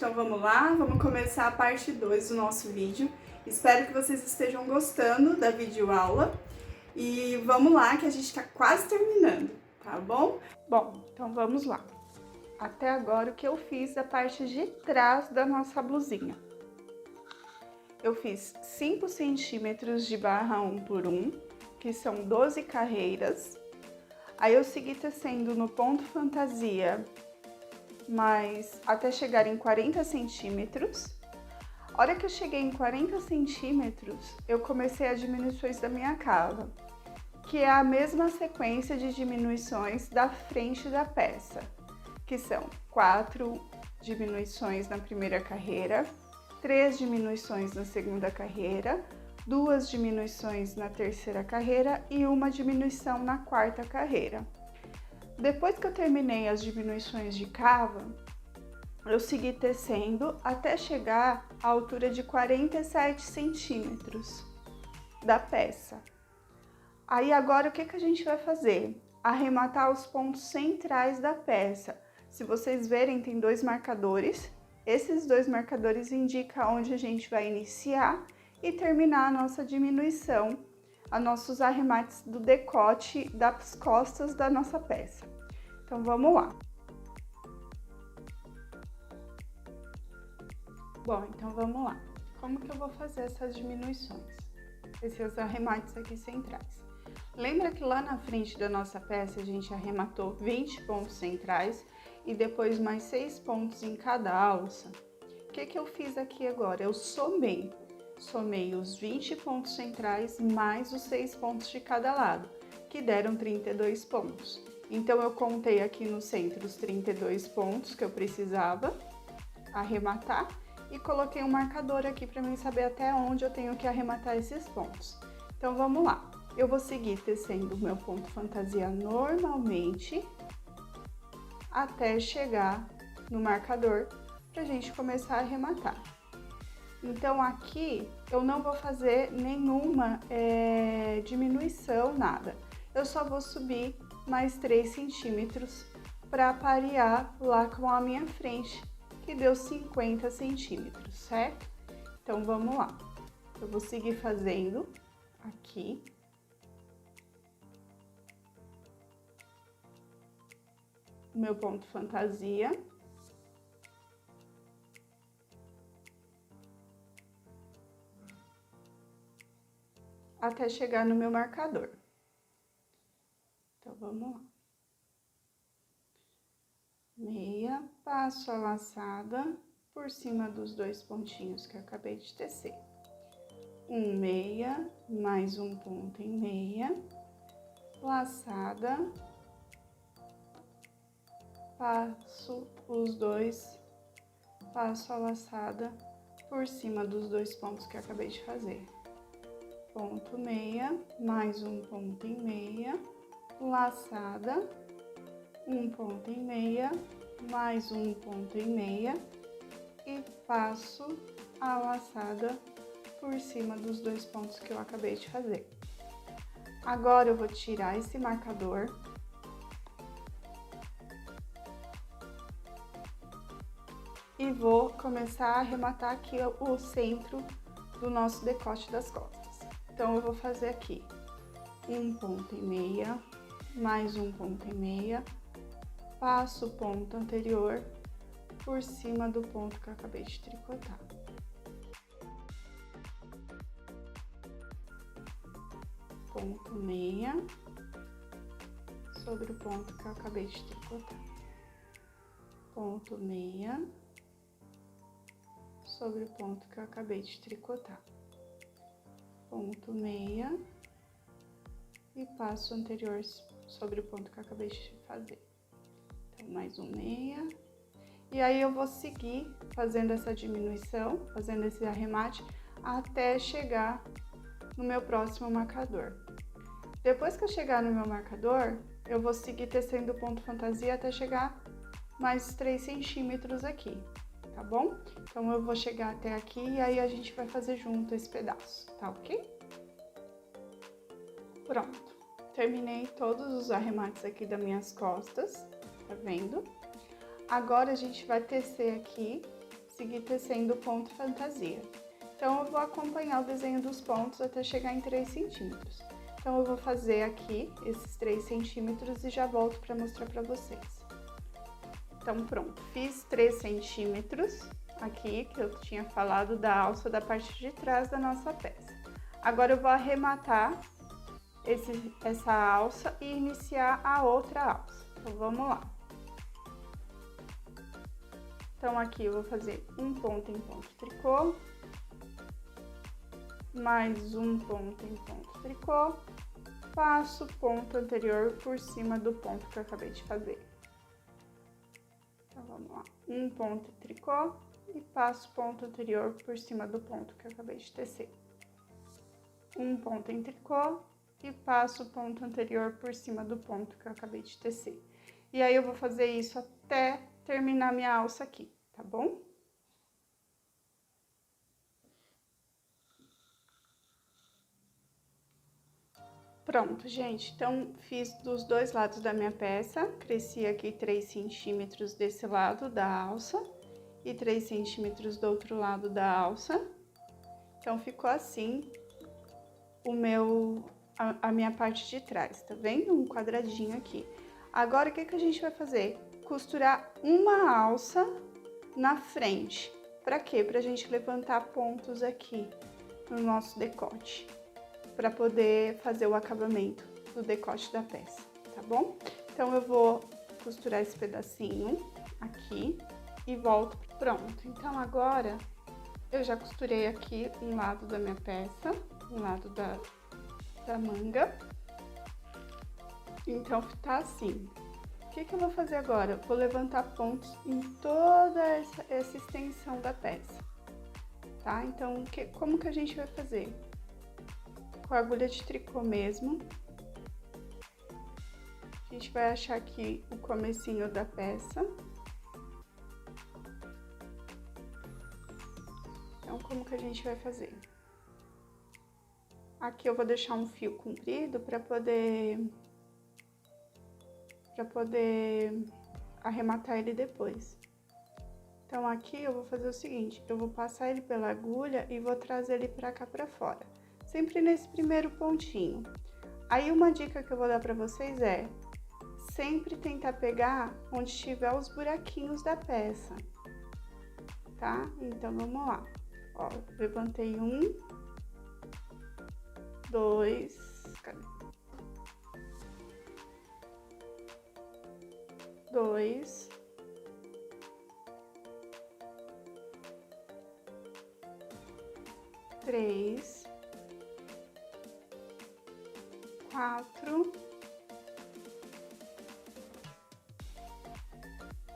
então vamos lá, vamos começar a parte 2 do nosso vídeo. Espero que vocês estejam gostando da videoaula e vamos lá que a gente tá quase terminando, tá bom? Bom, então vamos lá. Até agora o que eu fiz da parte de trás da nossa blusinha. Eu fiz 5 centímetros de barra 1 por 1, que são 12 carreiras. Aí eu segui tecendo no ponto fantasia, mas até chegar em 40 centímetros. A hora que eu cheguei em 40 centímetros, eu comecei as diminuições da minha cava, que é a mesma sequência de diminuições da frente da peça, que são 4 diminuições na primeira carreira, 3 diminuições na segunda carreira, 2 diminuições na terceira carreira e uma diminuição na quarta carreira. Depois que eu terminei as diminuições de cava, eu segui tecendo até chegar à altura de 47 centímetros da peça. Aí agora o que a gente vai fazer? Arrematar os pontos centrais da peça. Se vocês verem, tem 2 marcadores. Esses 2 marcadores indicam onde a gente vai iniciar e terminar a nossa diminuição, a nossos arremates do decote das costas da nossa peça. Então vamos lá. Bom, então vamos lá. Como que eu vou fazer essas diminuições? Esses arremates aqui centrais. Lembra que lá na frente da nossa peça a gente arrematou 20 pontos centrais e depois mais 6 pontos em cada alça? O que eu fiz aqui agora? Eu somei os 20 pontos centrais mais os 6 pontos de cada lado, que deram 32 pontos. Então eu contei aqui no centro os 32 pontos que eu precisava arrematar e coloquei um marcador aqui para mim saber até onde eu tenho que arrematar esses pontos. Então vamos lá. Eu vou seguir tecendo o meu ponto fantasia normalmente até chegar no marcador para a gente começar a arrematar. Então aqui eu não vou fazer nenhuma diminuição, nada. Eu só vou subir mais 3 centímetros para parear lá com a minha frente, que deu 50 centímetros, certo? Então vamos lá. Eu vou seguir fazendo aqui. O meu ponto fantasia. Até chegar no meu marcador. Então, vamos lá. Meia, passo a laçada por cima dos 2 pontinhos que eu acabei de tecer. Um meia, mais um ponto em meia, laçada, passo os 2, passo a laçada por cima dos 2 pontos que eu acabei de fazer. Ponto meia, mais um ponto em meia, laçada, um ponto em meia, mais um ponto em meia e passo a laçada por cima dos 2 pontos que eu acabei de fazer. Agora eu vou tirar esse marcador e vou começar a arrematar aqui o centro do nosso decote das costas. Então eu vou fazer aqui um ponto em meia, mais um ponto em meia, passo o ponto anterior por cima do ponto que eu acabei de tricotar. Ponto meia sobre o ponto que eu acabei de tricotar. Ponto meia sobre o ponto que eu acabei de tricotar. Ponto meia e passo anterior sobre o ponto que eu acabei de fazer. Então, mais um meia. E aí, eu vou seguir fazendo essa diminuição, fazendo esse arremate, até chegar no meu próximo marcador. Depois que eu chegar no meu marcador, eu vou seguir tecendo o ponto fantasia até chegar mais 3 centímetros aqui, tá bom? Então, eu vou chegar até aqui e aí a gente vai fazer junto esse pedaço, tá ok? Pronto. Terminei todos os arremates aqui das minhas costas, tá vendo? Agora, a gente vai tecer aqui seguir tecendo o ponto fantasia. Então, eu vou acompanhar o desenho dos pontos até chegar em 3 centímetros. Então, eu vou fazer aqui esses 3 centímetros e já volto para mostrar para vocês. Então, pronto, fiz 3 centímetros aqui, que eu tinha falado da alça da parte de trás da nossa peça. Agora, eu vou arrematar essa alça e iniciar a outra alça. Então, vamos lá. Então, aqui eu vou fazer um ponto em ponto tricô, mais um ponto em ponto tricô, passo o ponto anterior por cima do ponto que eu acabei de fazer. Então, vamos lá, um ponto em tricô e passo o ponto anterior por cima do ponto que eu acabei de tecer. Um ponto em tricô e passo o ponto anterior por cima do ponto que eu acabei de tecer. E aí, eu vou fazer isso até terminar minha alça aqui, tá bom? Pronto, gente, então fiz dos dois lados da minha peça, cresci aqui 3 centímetros desse lado da alça e 3 centímetros do outro lado da alça. Então, ficou assim a minha parte de trás, tá vendo? Um quadradinho aqui. Agora, o que que a gente vai fazer? Costurar uma alça na frente. Pra quê? Pra gente levantar pontos aqui no nosso decote, para poder fazer o acabamento do decote da peça, tá bom? Então, eu vou costurar esse pedacinho aqui e volto. Pronto, então agora eu já costurei aqui um lado da minha peça, um lado da manga. Então, tá assim. O que que eu vou fazer agora? Vou levantar pontos em toda essa extensão da peça, tá? Então, como que a gente vai fazer? Com a agulha de tricô mesmo, a gente vai achar aqui o comecinho da peça. Então, como que a gente vai fazer? Aqui eu vou deixar um fio comprido para poder arrematar ele depois. Então, aqui eu vou fazer o seguinte, eu vou passar ele pela agulha e vou trazer ele pra cá pra fora, sempre nesse primeiro pontinho. Aí, uma dica que eu vou dar pra vocês é sempre tentar pegar onde tiver os buraquinhos da peça, tá? Então, vamos lá. Ó, levantei um, dois, cadê? Dois, três, quatro,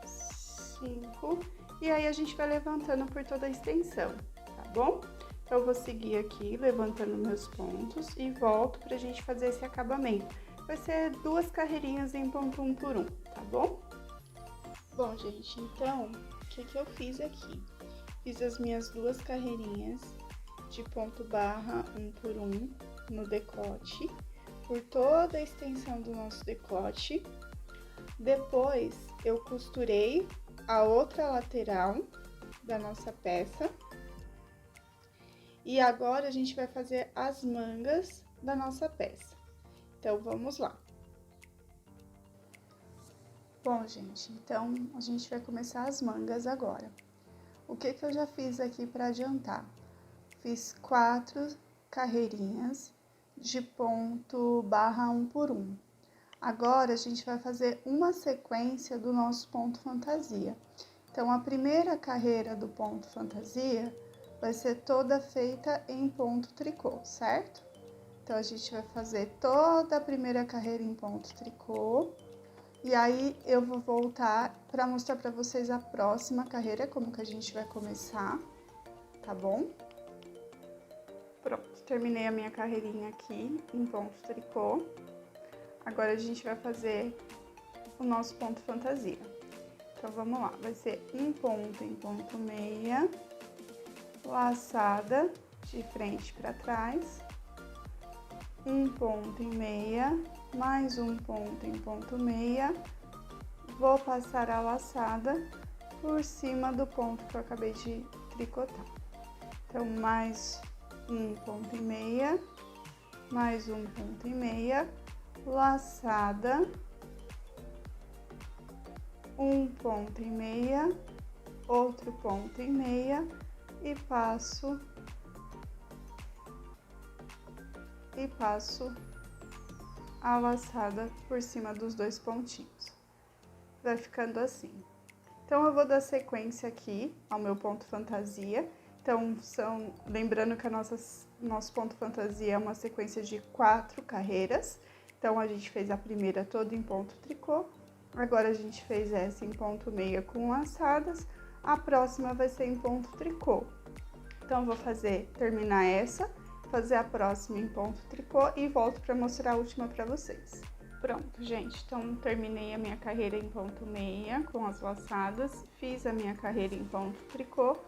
cinco, e aí a gente vai levantando por toda a extensão, tá bom? Então, eu vou seguir aqui, levantando meus pontos e volto pra gente fazer esse acabamento. Vai ser 2 carreirinhas em ponto 1 por 1, tá bom? Bom, gente, então, o que que eu fiz aqui? Fiz as minhas 2 carreirinhas de ponto barra 1 por 1 no decote, por toda a extensão do nosso decote. Depois, eu costurei a outra lateral da nossa peça. E agora, a gente vai fazer as mangas da nossa peça. Então, vamos lá. Bom, gente, então, a gente vai começar as mangas agora. O que que eu já fiz aqui para adiantar? Fiz 4 carreirinhas de ponto barra 1 por 1. Agora, a gente vai fazer uma sequência do nosso ponto fantasia. Então, a primeira carreira do ponto fantasia vai ser toda feita em ponto tricô, certo? Então, a gente vai fazer toda a primeira carreira em ponto tricô. E aí, eu vou voltar para mostrar para vocês a próxima carreira, como que a gente vai começar, tá bom? Pronto, terminei a minha carreirinha aqui em ponto tricô. Agora, a gente vai fazer o nosso ponto fantasia. Então, vamos lá, vai ser um ponto em ponto meia, laçada de frente para trás, um ponto em meia, mais um ponto em ponto meia, vou passar a laçada por cima do ponto que eu acabei de tricotar. Então, mais um ponto e meia, mais um ponto e meia, laçada, um ponto e meia, outro ponto e meia e passo a laçada por cima dos dois pontinhos. Vai ficando assim. Então, eu vou dar sequência aqui ao meu ponto fantasia. Então, lembrando que nosso ponto fantasia é uma sequência de 4 carreiras. Então, a gente fez a primeira toda em ponto tricô. Agora, a gente fez essa em ponto meia com laçadas. A próxima vai ser em ponto tricô. Então, eu vou terminar essa, fazer a próxima em ponto tricô e volto para mostrar a última para vocês. Pronto, gente, então terminei a minha carreira em ponto meia com as laçadas, fiz a minha carreira em ponto tricô,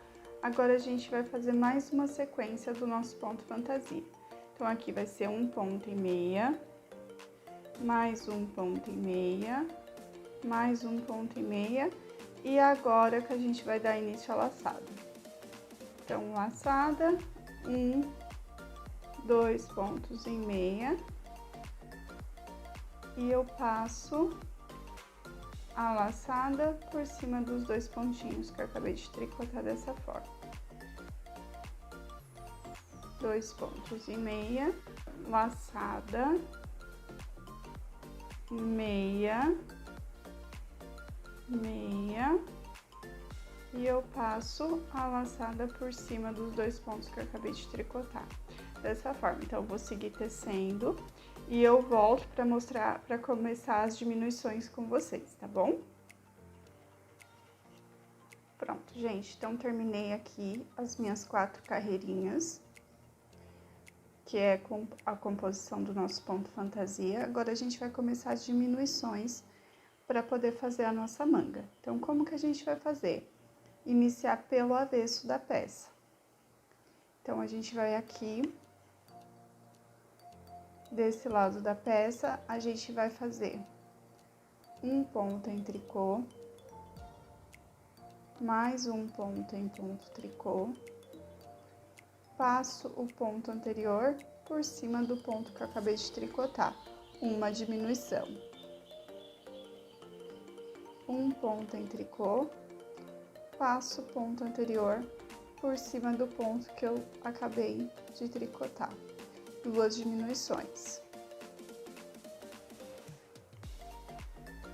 agora a gente vai fazer mais uma sequência do nosso ponto fantasia. Então, aqui vai ser um ponto e meia, mais um ponto e meia, mais um ponto e meia, e agora que a gente vai dar início à laçada. Então, laçada, 1, 2 pontos e meia. E eu passo a laçada por cima dos dois pontinhos que eu acabei de tricotar dessa forma. 2 pontos e meia, laçada, meia, meia, e eu passo a laçada por cima dos dois pontos que eu acabei de tricotar. Dessa forma, então, eu vou seguir tecendo e eu volto para começar as diminuições com vocês, tá bom? Pronto, gente, então terminei aqui as minhas 4 carreirinhas, que é a composição do nosso ponto fantasia. Agora, a gente vai começar as diminuições para poder fazer a nossa manga. Então, como que a gente vai fazer? Iniciar pelo avesso da peça. Então, a gente vai aqui, desse lado da peça, a gente vai fazer um ponto em tricô, mais um ponto em ponto tricô, passo o ponto anterior por cima do ponto que eu acabei de tricotar, uma diminuição. Um ponto em tricô, passo o ponto anterior por cima do ponto que eu acabei de tricotar. 2 diminuições.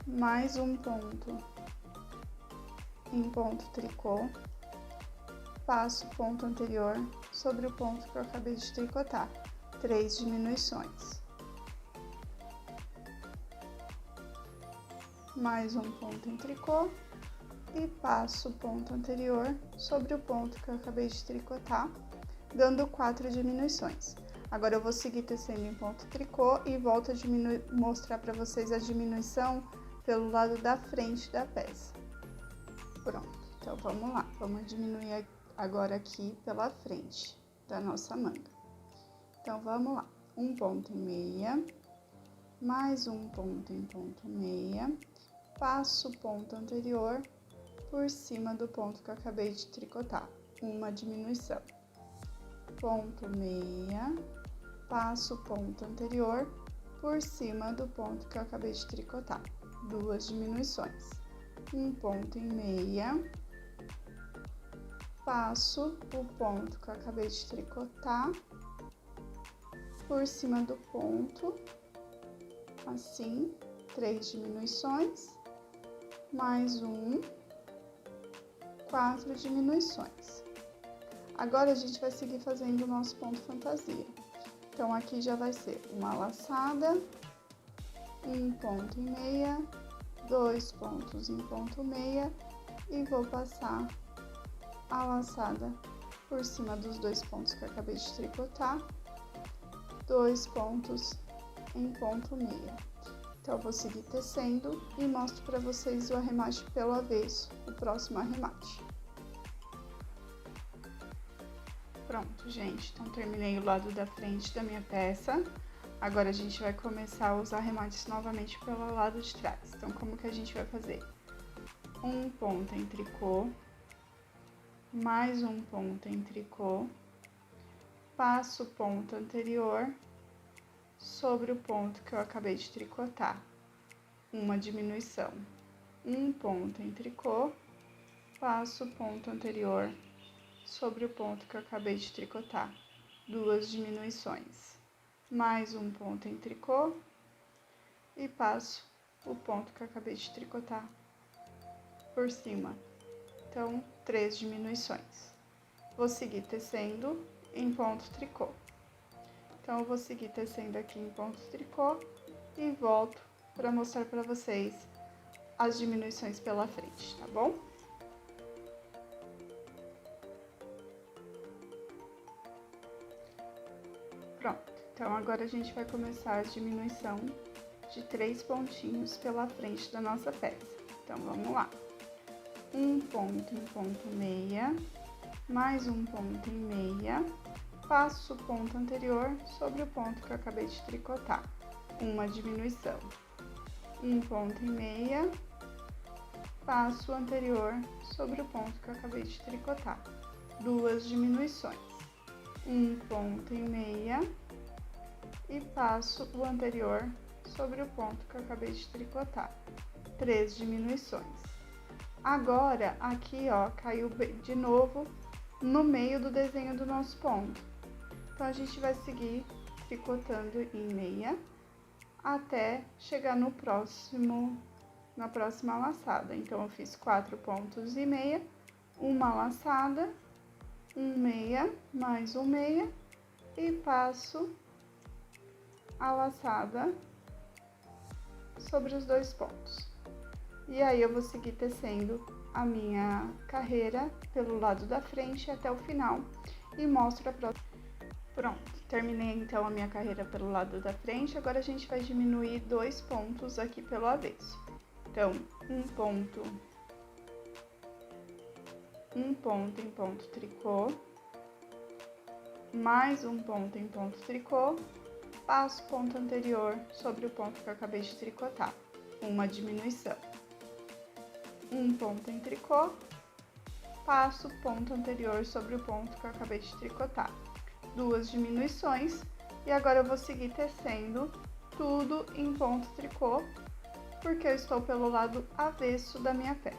Mais um ponto em ponto tricô, passo o ponto anterior sobre o ponto que eu acabei de tricotar. 3 diminuições. Mais um ponto em tricô e passo o ponto anterior sobre o ponto que eu acabei de tricotar, dando 4 diminuições. Agora, eu vou seguir tecendo em ponto tricô e volto a mostrar para vocês a diminuição pelo lado da frente da peça. Pronto, então vamos lá. Vamos diminuir agora aqui pela frente da nossa manga. Então, vamos lá. Um ponto e meia, mais um ponto em ponto meia, passo o ponto anterior por cima do ponto que eu acabei de tricotar, uma diminuição. Ponto meia, passo o ponto anterior por cima do ponto que eu acabei de tricotar, 2 diminuições. Um ponto e meia, passo o ponto que eu acabei de tricotar por cima do ponto, assim, 3 diminuições, mais 4 diminuições. Agora, a gente vai seguir fazendo o nosso ponto fantasia. Então, aqui já vai ser uma laçada, um ponto e meia, 2 pontos em ponto meia e vou passar a laçada por cima dos 2 pontos que eu acabei de tricotar, 2 pontos em ponto meia. Então, eu vou seguir tecendo e mostro para vocês o arremate pelo avesso, o próximo arremate. Pronto, gente, então terminei o lado da frente da minha peça. Agora, a gente vai começar os arremates novamente pelo lado de trás. Então, como que a gente vai fazer? um ponto em tricô, mais um ponto em tricô, passo o ponto anterior sobre o ponto que eu acabei de tricotar, uma diminuição, um ponto em tricô, passo o ponto anterior sobre o ponto que eu acabei de tricotar, duas diminuições, mais um ponto em tricô e passo o ponto que eu acabei de tricotar por cima. Então, 3 diminuições. Vou seguir tecendo em ponto tricô. Então, eu vou seguir tecendo aqui em ponto tricô e volto para mostrar para vocês as diminuições pela frente, tá bom? Pronto. Então, agora a gente vai começar a diminuição de 3 pontinhos pela frente da nossa peça. Então, vamos lá. Um ponto em ponto meia, mais um ponto em meia, passo o ponto anterior sobre o ponto que eu acabei de tricotar, uma diminuição, um ponto em meia, passo o anterior sobre o ponto que eu acabei de tricotar, duas diminuições, um ponto em meia e passo o anterior sobre o ponto que eu acabei de tricotar, 3 diminuições. Agora, aqui, ó, caiu de novo no meio do desenho do nosso ponto. Então, a gente vai seguir tricotando em meia até chegar na próxima laçada. Então, eu fiz 4 pontos e meia, uma laçada, um meia, mais um meia e passo a laçada sobre os 2 pontos. E aí, eu vou seguir tecendo a minha carreira pelo lado da frente até o final e mostro a próxima. Pronto, terminei então a minha carreira pelo lado da frente, agora a gente vai diminuir 2 pontos aqui pelo avesso. Então, um ponto em ponto tricô, mais um ponto em ponto tricô, passo o ponto anterior sobre o ponto que eu acabei de tricotar, uma diminuição. Um ponto em tricô, passo o ponto anterior sobre o ponto que eu acabei de tricotar, duas diminuições, e agora eu vou seguir tecendo tudo em ponto tricô, porque eu estou pelo lado avesso da minha peça.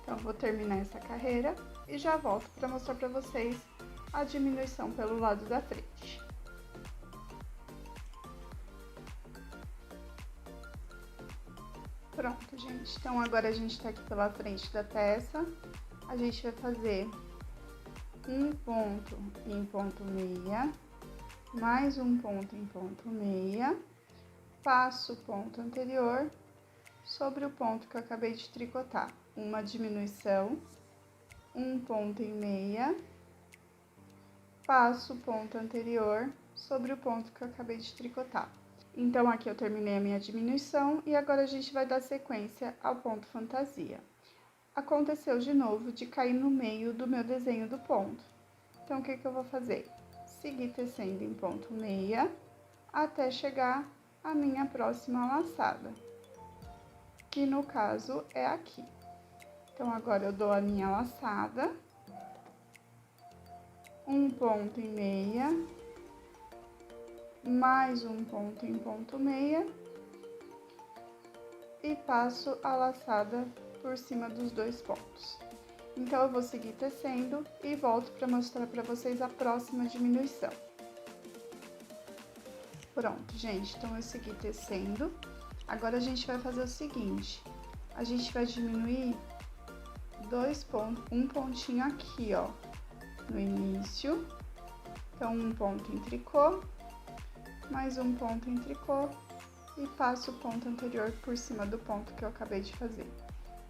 Então, eu vou terminar essa carreira e já volto para mostrar para vocês a diminuição pelo lado da frente. Pronto, gente. Então, agora a gente tá aqui pela frente da peça. A gente vai fazer um ponto em ponto meia, mais um ponto em ponto meia, passo o ponto anterior sobre o ponto que eu acabei de tricotar, uma diminuição, um ponto em meia, passo o ponto anterior sobre o ponto que eu acabei de tricotar. Então, aqui eu terminei a minha diminuição e agora a gente vai dar sequência ao ponto fantasia. Aconteceu de novo de cair no meio do meu desenho do ponto. Então, o que eu vou fazer? Seguir tecendo em ponto meia até chegar à minha próxima laçada, que no caso é aqui. Então, agora eu dou a minha laçada, um ponto em meia, mais um ponto em ponto meia e passo a laçada por cima dos 2 pontos. Então, eu vou seguir tecendo e volto para mostrar para vocês a próxima diminuição. Pronto, gente, então eu segui tecendo. Agora, a gente vai fazer o seguinte, a gente vai diminuir 2 pontos, um pontinho aqui, ó, no início. Então, um ponto em tricô, mais um ponto em tricô e passo o ponto anterior por cima do ponto que eu acabei de fazer.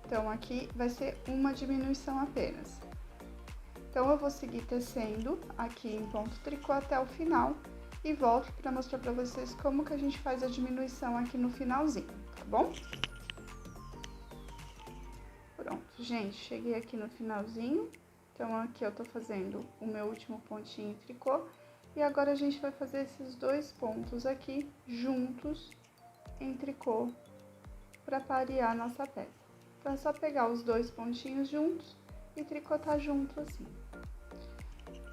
Então, aqui vai ser uma diminuição apenas. Então, eu vou seguir tecendo aqui em ponto tricô até o final e volto para mostrar para vocês como que a gente faz a diminuição aqui no finalzinho, tá bom? Pronto, gente, cheguei aqui no finalzinho. Então, aqui eu tô fazendo o meu último pontinho em tricô. E agora, a gente vai fazer esses 2 pontos aqui juntos em tricô para parear a nossa peça. Então, é só pegar os dois pontinhos juntos e tricotar junto assim.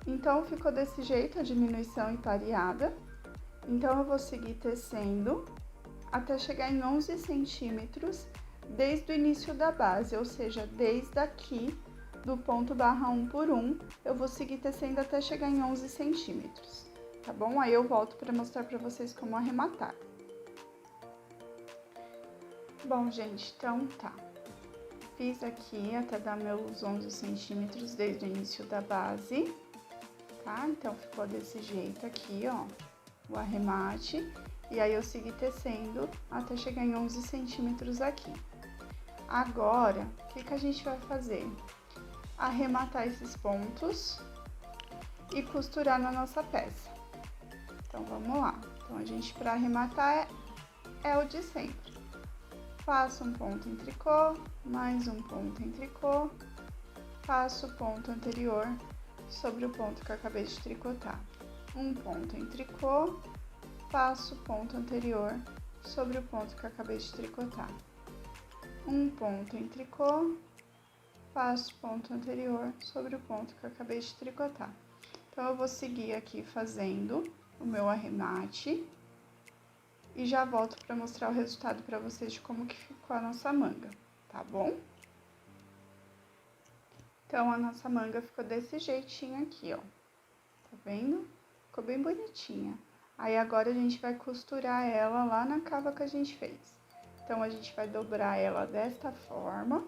Então, ficou desse jeito a diminuição e pareada. Então, eu vou seguir tecendo até chegar em 11 centímetros desde o início da base, ou seja, desde aqui do ponto barra 1 por 1, eu vou seguir tecendo até chegar em 11 centímetros, tá bom? Aí eu volto para mostrar para vocês como arrematar. Bom, gente, então tá. Fiz aqui até dar meus 11 centímetros desde o início da base, tá? Então, ficou desse jeito aqui, ó, o arremate. E aí, eu segui tecendo até chegar em 11 centímetros aqui. Agora, o que a gente vai fazer? Arrematar esses pontos e costurar na nossa peça. Então, vamos lá. Então, a gente, para arrematar, é o de sempre. Faço um ponto em tricô, mais um ponto em tricô, passo o ponto anterior sobre o ponto que eu acabei de tricotar. Um ponto em tricô, passo o ponto anterior sobre o ponto que eu acabei de tricotar. Um ponto em tricô, passo o ponto anterior sobre o ponto que eu acabei de tricotar. Então, eu vou seguir aqui fazendo o meu arremate e já volto para mostrar o resultado para vocês de como que ficou a nossa manga, tá bom? Então, a nossa manga ficou desse jeitinho aqui, ó. Tá vendo? Ficou bem bonitinha. Aí, agora, a gente vai costurar ela lá na cava que a gente fez. Então, a gente vai dobrar ela desta forma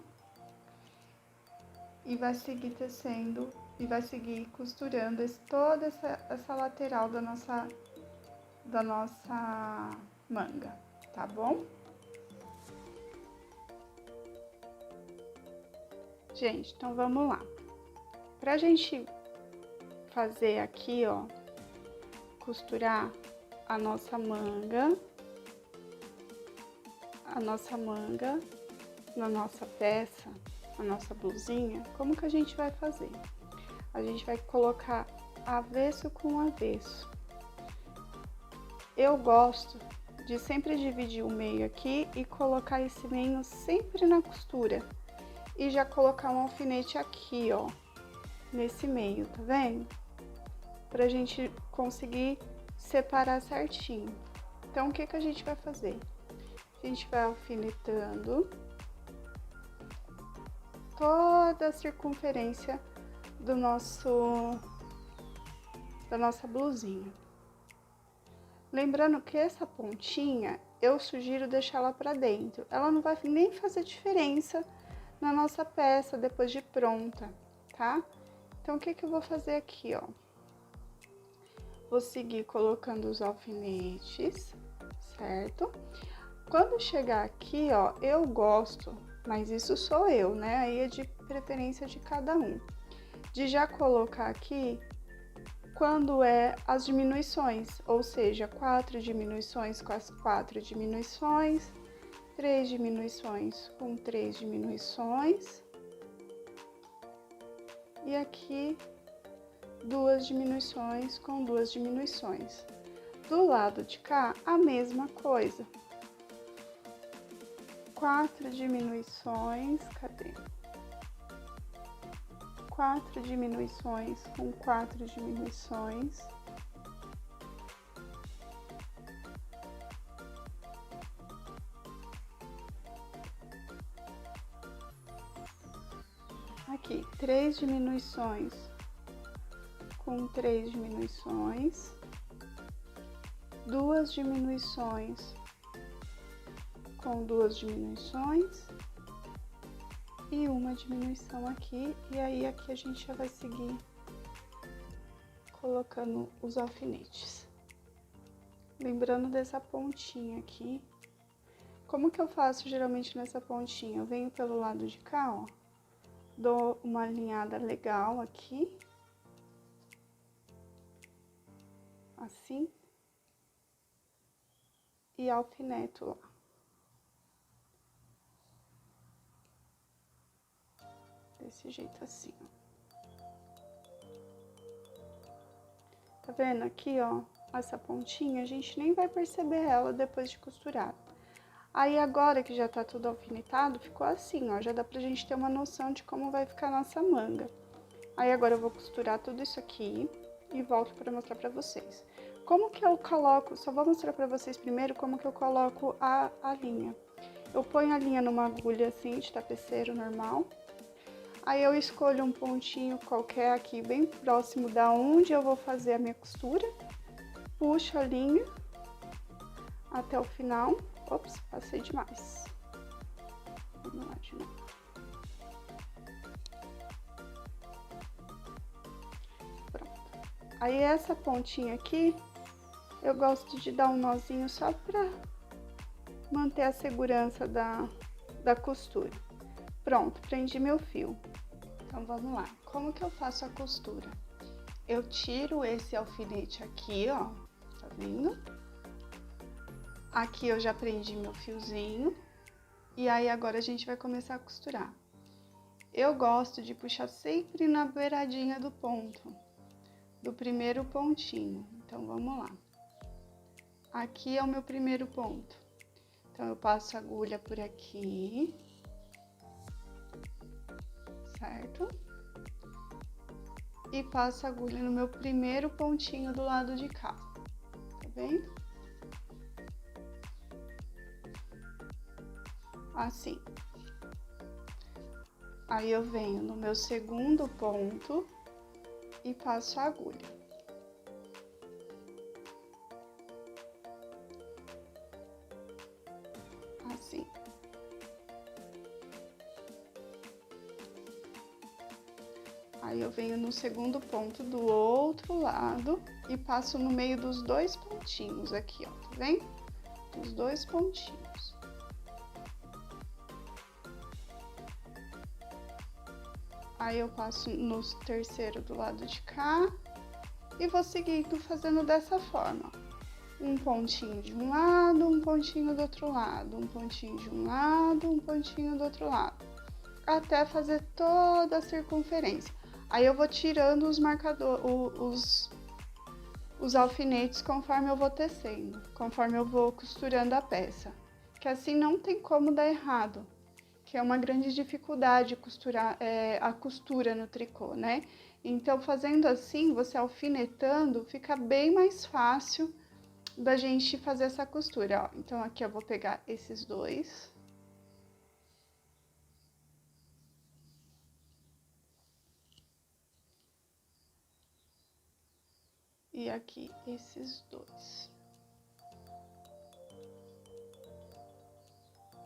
e vai seguir tecendo e vai seguir costurando toda essa lateral da nossa manga, tá bom? Gente, então vamos lá. Pra gente fazer aqui, ó, costurar a nossa manga na nossa peça, a nossa blusinha, como que a gente vai fazer? A gente vai colocar avesso com avesso. Eu gosto de sempre dividir o meio aqui e colocar esse meio sempre na costura. E já colocar um alfinete aqui, ó, nesse meio, tá vendo? Pra gente conseguir separar certinho. Então, o que a gente vai fazer? A gente vai alfinetando toda a circunferência da nossa blusinha. Lembrando que essa pontinha, eu sugiro deixar ela pra dentro. Ela não vai nem fazer diferença na nossa peça depois de pronta, tá? Então, o que eu vou fazer aqui, ó? Vou seguir colocando os alfinetes, certo? Quando chegar aqui, ó, eu gosto, mas isso sou eu, né? Aí é de preferência de cada um. De já colocar aqui quando é as diminuições, ou seja, 4 diminuições com as 4 diminuições, 3 diminuições com 3 diminuições. E aqui, 2 diminuições com 2 diminuições. Do lado de cá, a mesma coisa. 4 diminuições, cadê? 4 diminuições com 4 diminuições. Aqui, 3 diminuições com 3 diminuições, 2 diminuições com 2 diminuições e uma diminuição aqui, e aí aqui a gente já vai seguir colocando os alfinetes. Lembrando dessa pontinha aqui, como que eu faço geralmente nessa pontinha? Eu venho pelo lado de cá, ó, dou uma alinhada legal aqui, assim, e alfineto lá. Desse jeito assim, ó. Tá vendo aqui, ó, essa pontinha? A gente nem vai perceber ela depois de costurada. Aí agora que já tá tudo alfinetado, ficou assim, ó, já dá pra gente ter uma noção de como vai ficar a nossa manga. Aí agora eu vou costurar tudo isso aqui e volto pra mostrar pra vocês. Como que eu coloco, só vou mostrar pra vocês primeiro como que eu coloco a linha. Eu ponho a linha numa agulha assim, de tapeceiro normal. Aí eu escolho um pontinho qualquer aqui, bem próximo da onde eu vou fazer a minha costura. Puxo a linha até o final. Ops, passei demais. Vamos lá de novo. Pronto. Aí essa pontinha aqui, eu gosto de dar um nozinho só pra manter a segurança da costura. Pronto, prendi meu fio. Então, vamos lá. Como que eu faço a costura? Eu tiro esse alfinete aqui, ó, tá vendo? Aqui eu já prendi meu fiozinho. E aí, agora a gente vai começar a costurar. Eu gosto de puxar sempre na beiradinha do ponto, do primeiro pontinho. Então, vamos lá. Aqui é o meu primeiro ponto. Então, eu passo a agulha por aqui. Certo? E passo a agulha no meu primeiro pontinho do lado de cá, tá vendo? Assim. Aí eu venho no meu segundo ponto e passo a agulha. Assim. Aí eu venho no segundo ponto do outro lado e passo no meio dos dois pontinhos aqui, ó, tá vendo? Os dois pontinhos. Aí eu passo no terceiro do lado de cá e vou seguindo fazendo dessa forma. Um pontinho de um lado, um pontinho do outro lado, um pontinho de um lado, um pontinho do outro lado, até fazer toda a circunferência. Aí eu vou tirando os marcadores, os alfinetes conforme eu vou tecendo, conforme eu vou costurando a peça. Que assim não tem como dar errado, que é uma grande dificuldade costurar, a costura no tricô, né? Então, fazendo assim, você alfinetando, fica bem mais fácil da gente fazer essa costura, ó. Então, aqui eu vou pegar esses dois. E aqui, esses dois.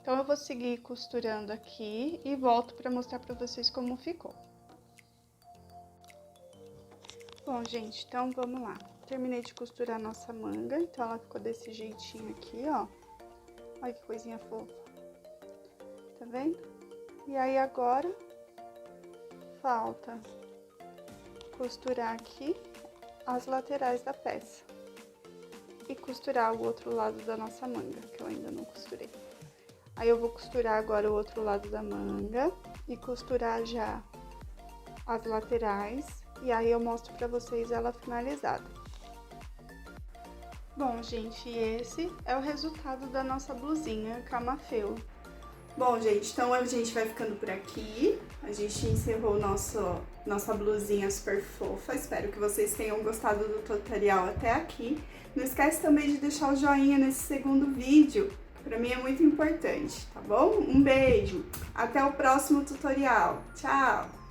Então, eu vou seguir costurando aqui e volto para mostrar para vocês como ficou. Bom, gente, então vamos lá. Terminei de costurar a nossa manga, então ela ficou desse jeitinho aqui, ó. Olha que coisinha fofa. Tá vendo? E aí, agora, falta costurar aqui as laterais da peça e costurar o outro lado da nossa manga, que eu ainda não costurei. Aí eu vou costurar agora o outro lado da manga e costurar já as laterais, e aí eu mostro pra vocês ela finalizada. Bom, gente, esse é o resultado da nossa blusinha camafeu. Bom, gente, então a gente vai ficando por aqui. A gente encerrou nossa blusinha super fofa. Espero que vocês tenham gostado do tutorial até aqui. Não esquece também de deixar o joinha nesse segundo vídeo, que pra mim é muito importante, tá bom? Um beijo, até o próximo tutorial. Tchau!